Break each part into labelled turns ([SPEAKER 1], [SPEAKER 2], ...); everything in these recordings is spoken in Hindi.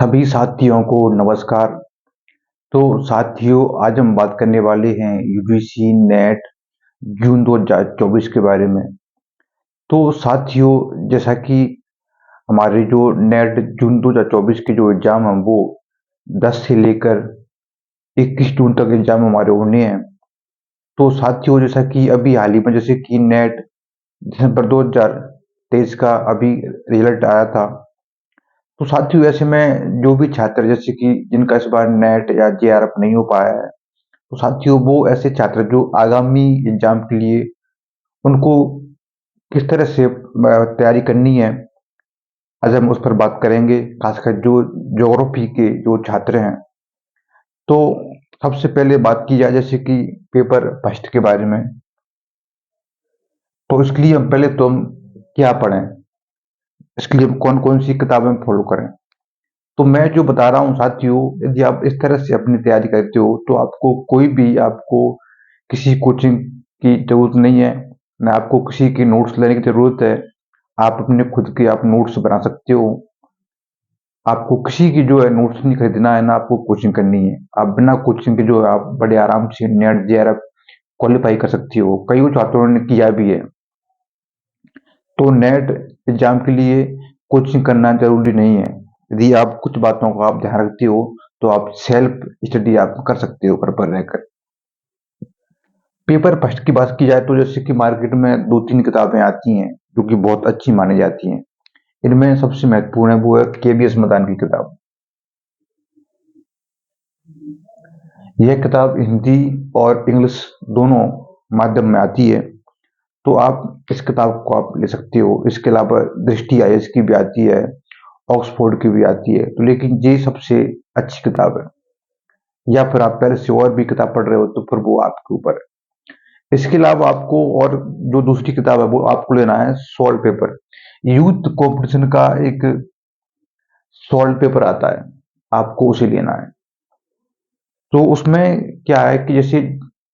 [SPEAKER 1] सभी साथियों को नमस्कार। तो साथियों, आज हम बात करने वाले हैं यूजीसी नेट जून 2024 के बारे में। तो साथियों, जैसा कि हमारे जो नेट जून 2024 के जो एग्ज़ाम हैं वो 10 से लेकर 21 जून तक एग्ज़ाम हमारे होने हैं। तो साथियों, जैसा कि अभी हाल ही में जैसे कि नेट दिसंबर 2023 का अभी रिजल्ट आया था। तो साथियों, ऐसे में जो भी छात्र जैसे कि जिनका इस बार नेट या जेआरएफ नहीं हो पाया है, तो साथियों वो ऐसे छात्र जो आगामी एग्जाम के लिए उनको किस तरह से तैयारी करनी है, आज हम उस पर बात करेंगे। खासकर जो ज्योग्राफी के जो छात्र हैं, तो सबसे पहले बात की जाए जैसे कि पेपर फर्स्ट के बारे में। तो इसके लिए हम पहले तो हम क्या पढ़ें, इसके लिए कौन कौन सी किताबें फॉलो करें। तो मैं जो बता रहा हूँ साथियों, यदि आप इस तरह से अपनी तैयारी करते हो तो आपको किसी कोचिंग की जरूरत नहीं है, ना आपको किसी के नोट्स लेने की जरूरत है। आप अपने खुद के आप नोट्स बना सकते हो। आपको किसी की जो है नोट्स नहीं खरीदना है, ना आपको कोचिंग करनी है। आप बिना कोचिंग के जो है आप बड़े आराम से नेट जेआरएफ क्वालिफाई कर सकते हो। कई छात्रों ने किया भी है। तो नेट एग्जाम के लिए कोचिंग करना जरूरी नहीं है। यदि आप कुछ बातों का आप ध्यान रखते हो तो आप सेल्फ स्टडी आप कर सकते हो घर पर रहकर। पेपर फर्स्ट की बात की जाए तो जैसे कि मार्केट में दो तीन किताबें आती हैं जो कि बहुत अच्छी मानी जाती हैं। इनमें सबसे महत्वपूर्ण है वो है केबीएस मदान की किताब। यह किताब हिंदी और इंग्लिश दोनों माध्यम में आती है। तो आप इस किताब को आप ले सकते हो। इसके अलावा दृष्टि आईएएस की भी आती है, ऑक्सफोर्ड की भी आती है। तो लेकिन ये सबसे अच्छी किताब है। या फिर आप पहले से और भी किताब पढ़ रहे हो तो फिर वो आपके ऊपर है। इसके अलावा आपको और जो दूसरी किताब है वो आपको लेना है सॉल्व पेपर। यूथ कंपटीशन का एक सॉल्व पेपर आता है, आपको उसे लेना है। तो उसमें क्या है कि जैसे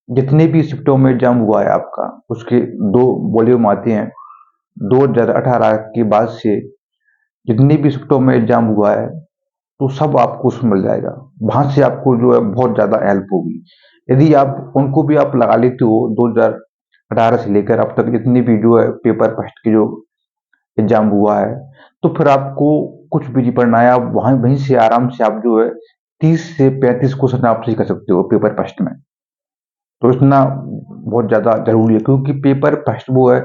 [SPEAKER 1] जितने भी शिफ्टों में एग्जाम हुआ है आपका, उसके दो वॉल्यूम आते हैं। 2018 के बाद से जितनी भी शिफ्टों में एग्जाम हुआ है तो सब आपको उसमें मिल जाएगा। वहां से आपको जो है बहुत ज्यादा हेल्प होगी। यदि आप उनको भी आप लगा लेते हो 2018 से लेकर अब तक जितनी भी जो है पेपर फर्स्ट के जो एग्जाम हुआ है, तो फिर आपको कुछ भी नहीं पढ़ना है। आप वहीं से आराम से आप जो है 30 से 35 क्वेश्चन आप सही कर सकते हो पेपर फर्स्ट में। तो इतना बहुत ज्यादा जरूरी है क्योंकि पेपर फर्स्ट वो है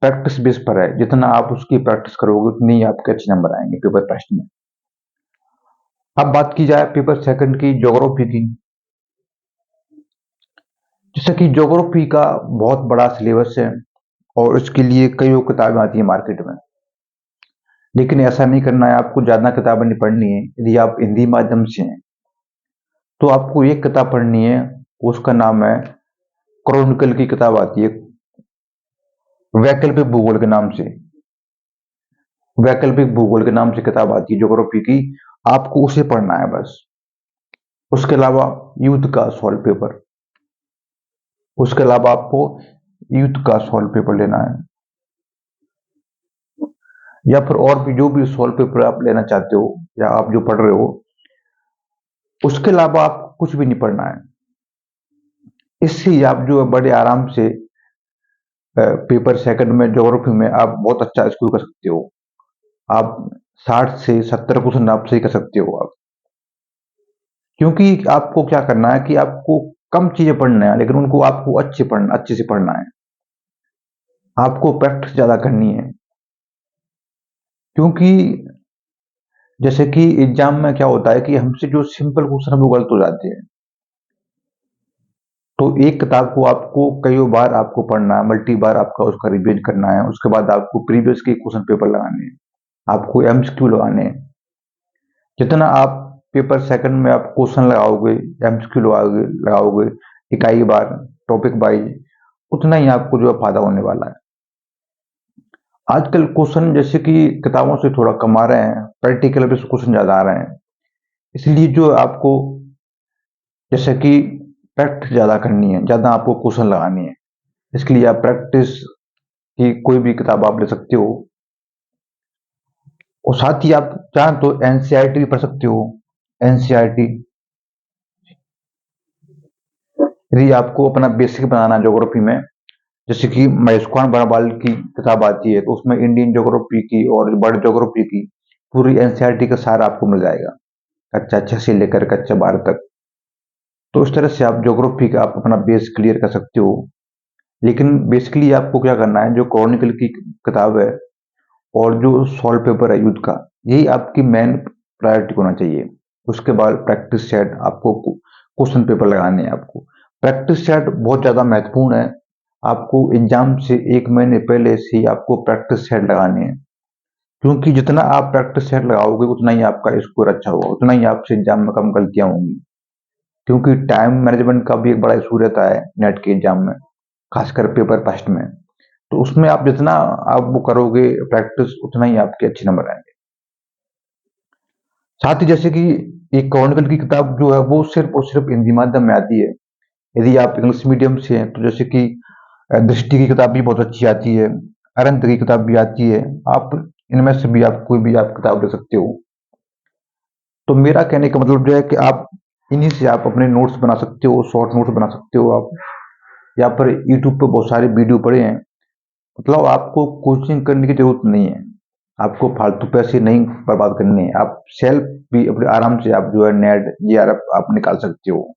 [SPEAKER 1] प्रैक्टिस बेस पर है। जितना आप उसकी प्रैक्टिस करोगे उतनी ही आपके अच्छे नंबर आएंगे पेपर फर्स्ट में। अब बात की जाए पेपर सेकंड की, ज्योग्राफी की। जैसे कि ज्योग्राफी का बहुत बड़ा सिलेबस है और उसके लिए कई किताबें आती है मार्केट में। लेकिन ऐसा नहीं करना है, आपको ज्यादा किताबें नहीं पढ़नी है। यदि आप हिंदी माध्यम से हैं तो आपको एक किताब पढ़नी है, उसका नाम है क्रॉनिकल की किताब आती है वैकल्पिक भूगोल के नाम से। वैकल्पिक भूगोल के नाम से किताब आती है ज्योग्राफी की। आपको उसे पढ़ना है बस। उसके अलावा यूथ का सॉल्व पेपर, उसके अलावा आपको यूथ का सॉल्व पेपर लेना है। या फिर और भी जो भी सॉल्व पेपर आप लेना चाहते हो या आप जो पढ़ रहे हो, उसके अलावा आप कुछ भी नहीं पढ़ना है। इससे ही आप जो है बड़े आराम से पेपर सेकंड में ज्योग्राफी में आप बहुत अच्छा स्कोर कर सकते हो। आप 60 से 70 क्वेश्चन आप सही कर सकते हो आप। क्योंकि आपको क्या करना है कि आपको कम चीजें पढ़ना है लेकिन उनको आपको अच्छे से पढ़ना है। आपको प्रैक्टिस ज्यादा करनी है। क्योंकि जैसे कि एग्जाम में क्या होता है कि हमसे जो सिंपल क्वेश्चन है वो गलत हो जाते हैं। तो एक किताब को आपको कई बार आपको पढ़ना है, मल्टी बार आपका उसका रिवीजन करना है। उसके बाद आपको प्रीवियस के क्वेश्चन पेपर लगाने हैं, आपको एमसीक्यू लगाने हैं। जितना आप पेपर सेकंड में आप क्वेश्चन लगाओगे, एमसीक्यू लगाओगे लगाओगे इकाई बार, टॉपिक वाइज, उतना ही आपको जो है फायदा होने वाला है। आजकल क्वेश्चन जैसे कि किताबों से थोड़ा कम आ रहे हैं, प्रैक्टिकल बेस्ड क्वेश्चन ज्यादा आ रहे हैं। इसलिए जो आपको जैसे कि प्रैक्टिस ज्यादा करनी है, ज्यादा आपको क्वेश्चन लगानी है। इसके लिए आप प्रैक्टिस की कोई भी किताब आप ले सकते हो। और साथ ही आप चाहें तो एनसीईआरटी भी पढ़ सकते हो। एनसीईआरटी यदि आपको अपना बेसिक बनाना ज्योग्राफी में, जैसे कि महेश कुमार बरावाल की किताब आती है तो उसमें इंडियन ज्योग्राफी की और वर्ल्ड ज्योग्राफी की पूरी एनसीईआरटी का सारा आपको मिल जाएगा, कक्षा 6 से लेकर कक्षा 12 तक। तो इस तरह से आप ज्योग्राफी का आप अपना बेस क्लियर कर सकते हो। लेकिन बेसिकली आपको क्या करना है, जो क्रॉनिकल की किताब है और जो सॉल्व पेपर है युद्ध का, यही आपकी मेन प्रायोरिटी होना चाहिए। उसके बाद प्रैक्टिस सेट, आपको क्वेश्चन पेपर लगाने हैं। आपको प्रैक्टिस सेट बहुत ज़्यादा महत्वपूर्ण है। आपको एग्जाम से 1 महीने पहले से ही आपको प्रैक्टिस सेट लगाने हैं, क्योंकि जितना आप प्रैक्टिस सेट लगाओगे उतना ही आपका स्कोर अच्छा होगा, उतना ही आपसे एग्जाम में कम गलतियां होंगी। क्योंकि टाइम मैनेजमेंट का भी एक बड़ा इशू रहता है नेट के एग्जाम में, खासकर पेपर फर्स्ट में। तो उसमें आप जितना आप वो करोगे प्रैक्टिस, उतना ही आपके अच्छे नंबर आएंगे। साथ ही जैसे कि एक क्रॉनिकल की किताब जो है वो सिर्फ और सिर्फ हिंदी माध्यम में आती है। यदि आप इंग्लिश मीडियम से हैं तो जैसे कि दृष्टि की किताब भी बहुत अच्छी आती है, अरंत की किताब भी आती है। आप इनमें से भी आप कोई भी आप किताब ले सकते हो। तो मेरा कहने का मतलब जो है कि आप इन्हीं से आप अपने नोट्स बना सकते हो, शॉर्ट नोट्स बना सकते हो। आप यहाँ पर यूट्यूब पर बहुत सारे वीडियो पड़े हैं। मतलब आपको कोचिंग करने की जरूरत नहीं है, आपको फालतू पैसे नहीं बर्बाद करने हैं। आप सेल्फ भी अपने आराम से आप जो है नेट जीआरएफ आप निकाल सकते हो।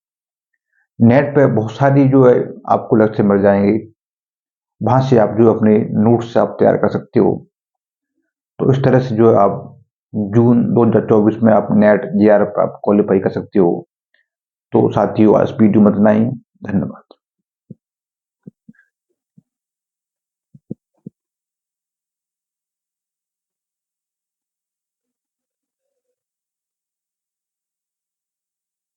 [SPEAKER 1] नेट पे बहुत सारी जो है आपको लेक्चर मिल जाएंगे, वहां से आप जो अपने नोट्स आप तैयार कर सकते हो। तो इस तरह से जो है आप जून 2024 में आप नेट जीआरएफ आप क्वालिफाई कर सकते हो। तो साथियों आज वीडियो में इतना ही। धन्यवाद।